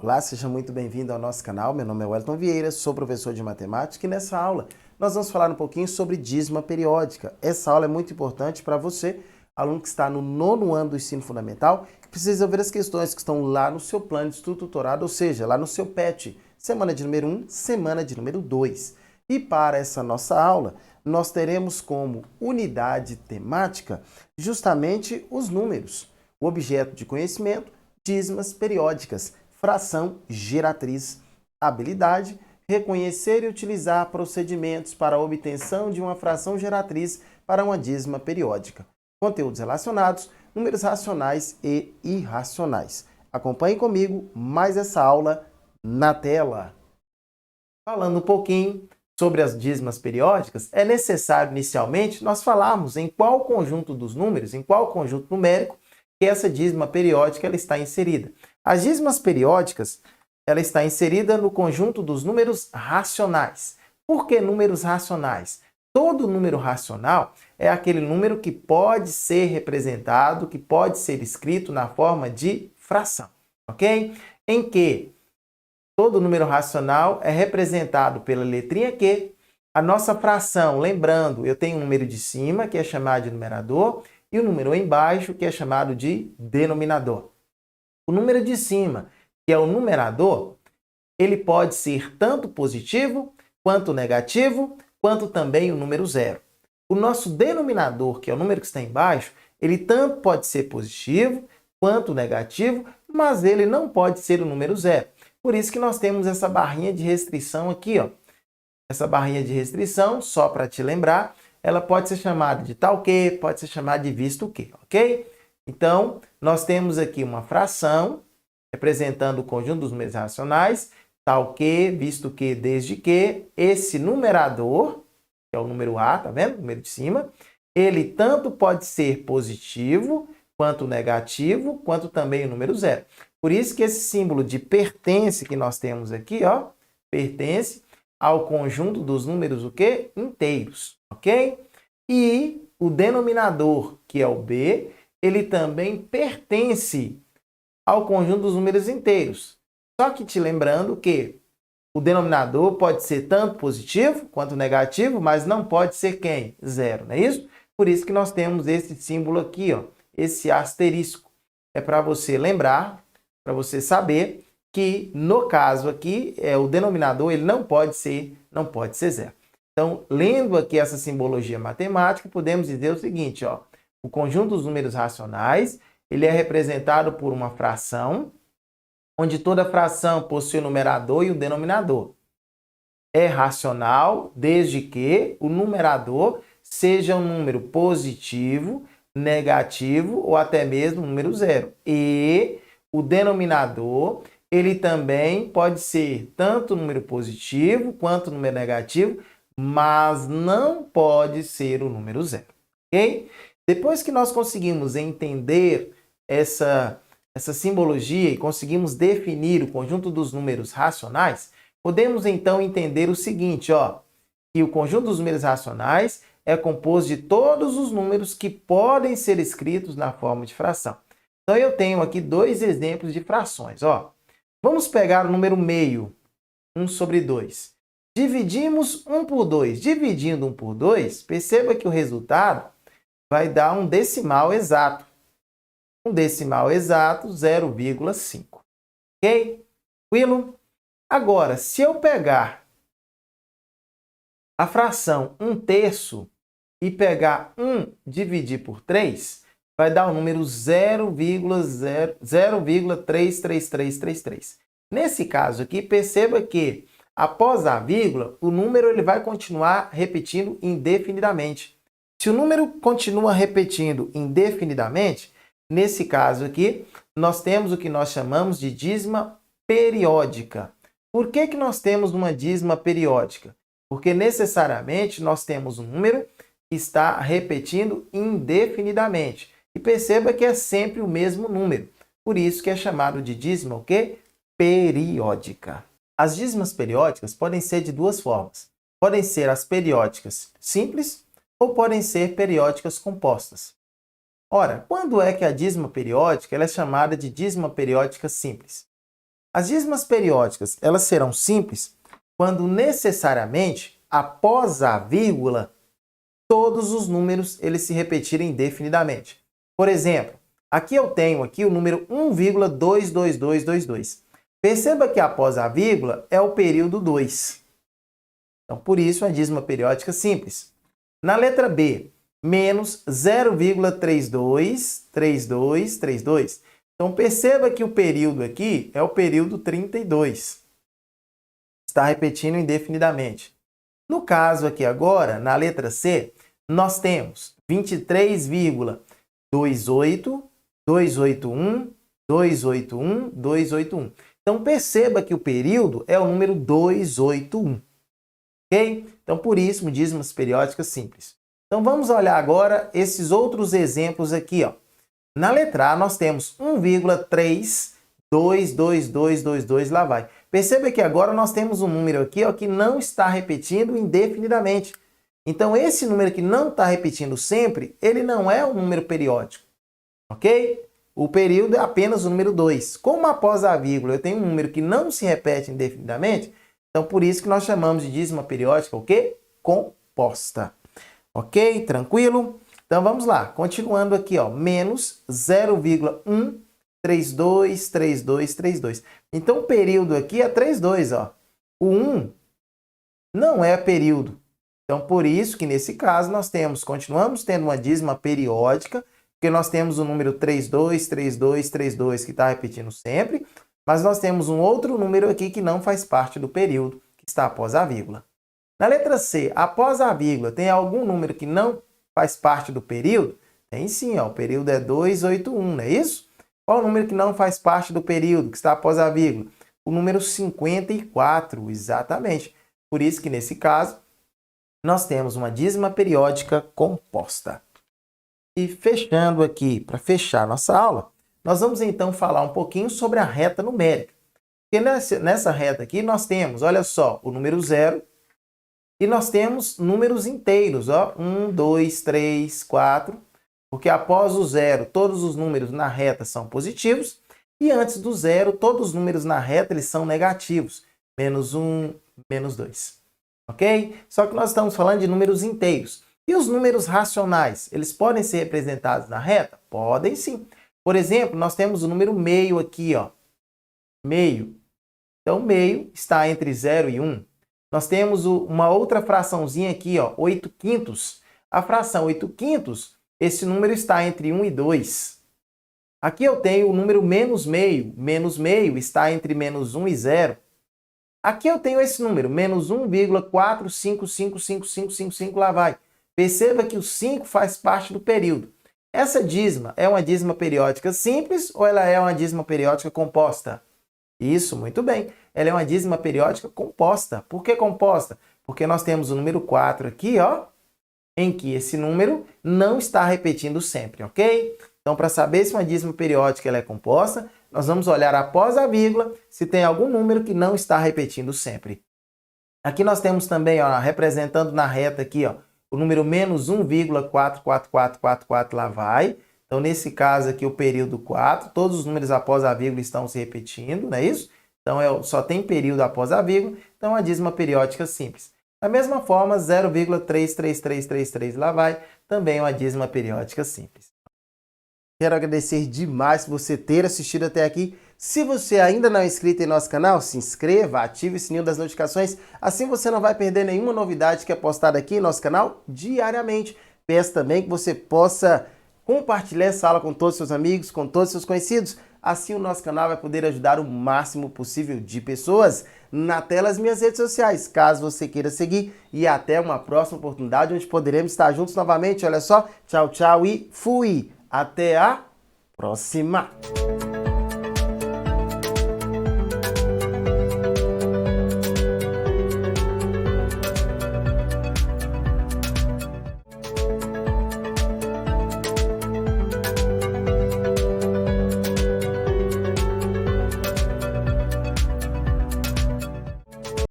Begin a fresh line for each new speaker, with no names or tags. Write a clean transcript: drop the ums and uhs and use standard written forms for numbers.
Olá, seja muito bem-vindo ao nosso canal. Meu nome é Wellington Vieira, sou professor de matemática e nessa aula nós vamos falar um pouquinho sobre dízima periódica. Essa aula é muito importante para você, aluno que está no nono ano do ensino fundamental, que precisa ver as questões que estão lá no seu plano de estudo tutorado, ou seja, lá no seu PET, semana de número 1, semana de número 2. E para essa nossa aula, nós teremos como unidade temática justamente os números, o objeto de conhecimento, dízimas periódicas, fração geratriz, habilidade, reconhecer e utilizar procedimentos para a obtenção de uma fração geratriz para uma dízima periódica. Conteúdos relacionados, números racionais e irracionais. Acompanhe comigo mais essa aula na tela. Falando um pouquinho sobre as dízimas periódicas, é necessário inicialmente nós falarmos em qual conjunto dos números, em qual conjunto numérico que essa dízima periódica ela está inserida. As dízimas periódicas ela está inserida no conjunto dos números racionais. Por que números racionais? Todo número racional é aquele número que pode ser representado, que pode ser escrito na forma de fração, ok? Em que todo número racional é representado pela letrinha Q. A nossa fração, lembrando, eu tenho um número de cima, que é chamado de numerador, e o número embaixo, que é chamado de denominador. O número de cima, que é o numerador, ele pode ser tanto positivo, quanto negativo, quanto também o número zero. O nosso denominador, que é o número que está embaixo, ele tanto pode ser positivo, quanto negativo, mas ele não pode ser o número zero. Por isso que nós temos essa barrinha de restrição aqui, ó. Essa barrinha de restrição, só para te lembrar, ela pode ser chamada de tal que, pode ser chamada de visto que, ok? Então, nós temos aqui uma fração representando o conjunto dos números racionais, tal que, visto que, desde que, esse numerador, que é o número A, tá vendo? O número de cima, ele tanto pode ser positivo, quanto negativo, quanto também o número zero. Por isso que esse símbolo de pertence que nós temos aqui, ó, pertence ao conjunto dos números o quê? Inteiros, ok? E o denominador, que é o B, ele também pertence ao conjunto dos números inteiros. Só que te lembrando que o denominador pode ser tanto positivo quanto negativo, mas não pode ser quem? Zero, não é isso? Por isso que nós temos esse símbolo aqui, ó, esse asterisco. É para você lembrar, para você saber que no caso aqui, o denominador ele não pode ser zero. Então, lendo aqui essa simbologia matemática, podemos dizer o seguinte, ó, o conjunto dos números racionais, ele é representado por uma fração, onde toda fração possui o numerador e o denominador. É racional desde que o numerador seja um número positivo, negativo ou até mesmo um número zero. E o denominador, ele também pode ser tanto número positivo quanto número negativo, mas não pode ser o número zero, ok? Depois que nós conseguimos entender essa simbologia e conseguimos definir o conjunto dos números racionais, podemos então entender o seguinte, ó, que o conjunto dos números racionais é composto de todos os números que podem ser escritos na forma de fração. Então eu tenho aqui dois exemplos de frações, ó. Vamos pegar o número meio, 1 sobre 2. Dividimos 1 por 2. Dividindo 1 por 2, perceba que o resultado vai dar um decimal exato. Um decimal exato, 0,5. Ok? Tranquilo? Agora, se eu pegar a fração 1/3 e pegar 1 dividir por 3, vai dar o número 0,33333. Nesse caso aqui, perceba que após a vírgula, o número ele vai continuar repetindo indefinidamente. Se o número continua repetindo indefinidamente, nesse caso aqui, nós temos o que nós chamamos de dízima periódica. Por que que nós temos uma dízima periódica? Porque necessariamente nós temos um número que está repetindo indefinidamente. E perceba que é sempre o mesmo número. Por isso que é chamado de dízima o quê? Periódica. As dízimas periódicas podem ser de duas formas. Podem ser as periódicas simples ou podem ser periódicas compostas. Ora, quando é que a dízima periódica ela é chamada de dízima periódica simples? As dízimas periódicas, elas serão simples quando necessariamente, após a vírgula, todos os números eles se repetirem indefinidamente. Por exemplo, aqui eu tenho o número 1,22222. Perceba que após a vírgula é o período 2. Então, por isso, a dízima periódica simples. Na letra B, menos 0,323232. Então, perceba que o período aqui é o período 32. Está repetindo indefinidamente. No caso aqui agora, na letra C, nós temos 23,28281,281,281. Então, perceba que o período é o número 281. Ok? Então, por isso, dízimas periódicas simples. Então, vamos olhar agora esses outros exemplos aqui, ó. Na letra A, nós temos 1,3222222, lá vai. Perceba que agora nós temos um número aqui, ó, que não está repetindo indefinidamente. Então, esse número que não está repetindo sempre, ele não é um número periódico, ok? O período é apenas o número 2. Como após a vírgula eu tenho um número que não se repete indefinidamente, então por isso que nós chamamos de dízima periódica o quê? Composta. Ok? Tranquilo? Então vamos lá, continuando aqui, ó, menos 0,1323232. Então o período aqui é 32, ó. O 1 não é período. Então por isso que nesse caso nós continuamos tendo uma dízima periódica, porque nós temos o número 323232 que está repetindo sempre, mas nós temos um outro número aqui que não faz parte do período, que está após a vírgula. Na letra C, após a vírgula, tem algum número que não faz parte do período? Tem sim, ó, o período é 281, não é isso? Qual o número que não faz parte do período, que está após a vírgula? O número 54, exatamente. Por isso que nesse caso, nós temos uma dízima periódica composta. E fechando aqui, para fechar nossa aula, nós vamos então falar um pouquinho sobre a reta numérica. Porque nessa reta aqui nós temos, olha só, o número 0 e nós temos números inteiros, ó, 1, 2, 3, 4, porque após o 0 todos os números na reta são positivos e antes do 0 todos os números na reta eles são negativos, menos 1, menos 2. Ok? Só que nós estamos falando de números inteiros. E os números racionais, eles podem ser representados na reta? Podem sim. Por exemplo, nós temos o número meio aqui, ó. Meio. Então, meio está entre 0 e 1. Nós temos uma outra fraçãozinha aqui, ó, 8 quintos. A fração 8 quintos, esse número está entre 1 e 2. Aqui eu tenho o número menos meio. Menos meio está entre menos 1 e 0. Aqui eu tenho esse número, menos 1,4555555, lá vai. Perceba que o 5 faz parte do período. Essa dízima é uma dízima periódica simples ou ela é uma dízima periódica composta? Isso, muito bem. Ela é uma dízima periódica composta. Por que composta? Porque nós temos o número 4 aqui, ó, em que esse número não está repetindo sempre, ok? Então, para saber se uma dízima periódica ela é composta, nós vamos olhar após a vírgula se tem algum número que não está repetindo sempre. Aqui nós temos também, ó, representando na reta aqui, ó, o número menos 1,44444, lá vai. Então, nesse caso aqui, o período 4, todos os números após a vírgula estão se repetindo, não é isso? Então, só tem período após a vírgula, então é uma dízima periódica simples. Da mesma forma, 0,33333, lá vai, também é uma dízima periódica simples. Quero agradecer demais por você ter assistido até aqui. Se você ainda não é inscrito em nosso canal, se inscreva, ative o sininho das notificações, assim você não vai perder nenhuma novidade que é postada aqui em nosso canal diariamente. Peço também que você possa compartilhar essa aula com todos os seus amigos, com todos os seus conhecidos. Assim o nosso canal vai poder ajudar o máximo possível de pessoas. Na tela as minhas redes sociais, caso você queira seguir. E até uma próxima oportunidade, onde poderemos estar juntos novamente. Olha só, tchau, tchau e fui! Até a próxima!